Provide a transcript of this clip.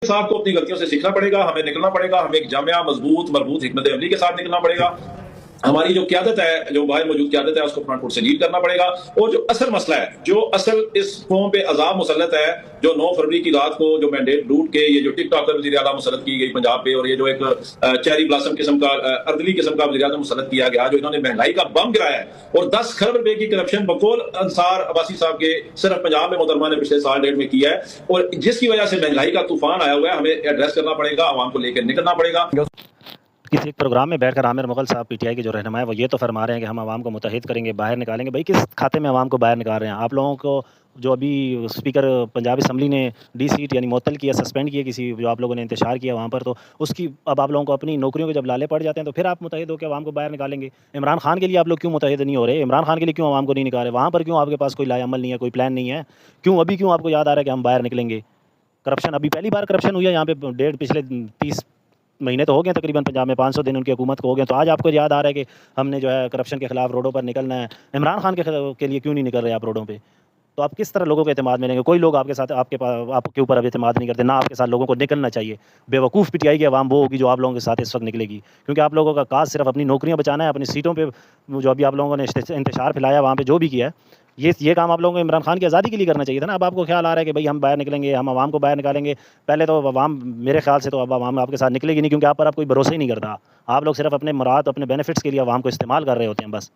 साहब को अपनी गलतियों से सीखना पड़ेगा, हमें निकलना पड़ेगा, हमें एक जामिया मजबूत मरबूत हिकमत अमली के साथ निकलना पड़ेगा। हमारी जो क्यादत है, जो बाहर मौजूद क्यादत है, उसको फ्रंट फुट से लीड करना पड़ेगा। और जो असल मसला है, जो असल इस कौम पे अजाब मुसल्लत है, जो 9 फरवरी की रात को जो मैंडेट लूट के ये जो टिकटॉकर वज़ीर आला मुसल्लत की गई पंजाब पे, और ये जो एक चेरी ब्लॉसम किस्म का अर्दली किस्म का वज़ीर आज़म मुसल्लत किया गया, जो इन्होंने महंगाई का बम गिराया है और 10 खरब रुपए की करप्शन बकौल अंसार अब्बासी साहब के सिर्फ पंजाब में मोहतरमा ने पिछले साल डेढ़ में किया है, और जिसकी वजह से महंगाई का तूफान आया हुआ है। हमें एड्रेस करना पड़ेगा, आवाम को लेकर निकलना पड़ेगा। किसी एक प्रोग्राम में बैठकर आमिर मुग़ल साहब पीटीआई के जो रहनुमा है वो ये तो फरमा रहे हैं कि हम आवाम को मुत्तहिद करेंगे, बाहर निकालेंगे। भाई किस खाते में आवाम को बाहर निकाल रहे हैं? आप लोगों को जो अभी स्पीकर पंजाब असम्बली ने डी सीट यानी मुअत्तल किया, सस्पेंड किया, किसी जो आप लोगों ने इंतशार किया वहाँ पर, तो उसकी अब आप लोगों को अपनी नौकरियों के जब लाले पड़ जाते हैं तो फिर आप मुत्तहिद होकर आवाम को बाहर निकालेंगे। इमरान खान के लिए आप लोग क्यों मुत्तहिद नहीं हो रहे? इमरान खान के लिए क्यों आवाम को नहीं निकाल रहे? वहाँ पर क्यों आपके पास कोई लाएअमल नहीं है, कोई प्लान नहीं है? क्यों अभी क्यों आपको याद आ रहा है कि हम बाहर निकलेंगे? करप्शन अभी पहली बार करप्शन हुई है यहाँ पे, पिछले 30 महीने तो हो गए तकरीबन, पंजाब में 500 दिन उनकी हुकूमत को हो गए, तो आज आपको याद आ रहा है कि हमने जो है करप्शन के खिलाफ रोडों पर निकलना है। इमरान खान के लिए क्यों नहीं निकल रहे आप रोडों पे? तो आप किस तरह लोगों को एतमाद में लेंगे? कोई लोग आपके साथ आपके ऊपर अब एतमाद नहीं करते, ना आपके साथ लोगों को निकलना चाहिए। बेवकूफ़ पीटीआई की आवाम वो होगी जो आप लोगों के साथ इस वक्त निकलेगी, क्योंकि आप लोगों का काज सिर्फ अपनी नौकरियां बचाना है, अपनी सीटों पे जो अभी आप लोगों ने इंतशार फैलाया वहाँ पे जो भी किया है, ये काम आप लोगों को इमरान खान की आज़ादी के लिए करना चाहिए था ना। अब आपको ख्याल आ रहा है कि भाई हम बाहर निकलेंगे, हम आवाम को बाहर निकालेंगे। पहले तो आवाम, मेरे ख्याल से तो अब आवाम आपके साथ निकलेगी नहीं, क्योंकि आप पर आप कोई भरोसा ही नहीं करता। आप लोग सिर्फ अपने मुराद, अपने बेनिफिट्स के लिए आवाम को इस्तेमाल कर रहे होते हैं बस।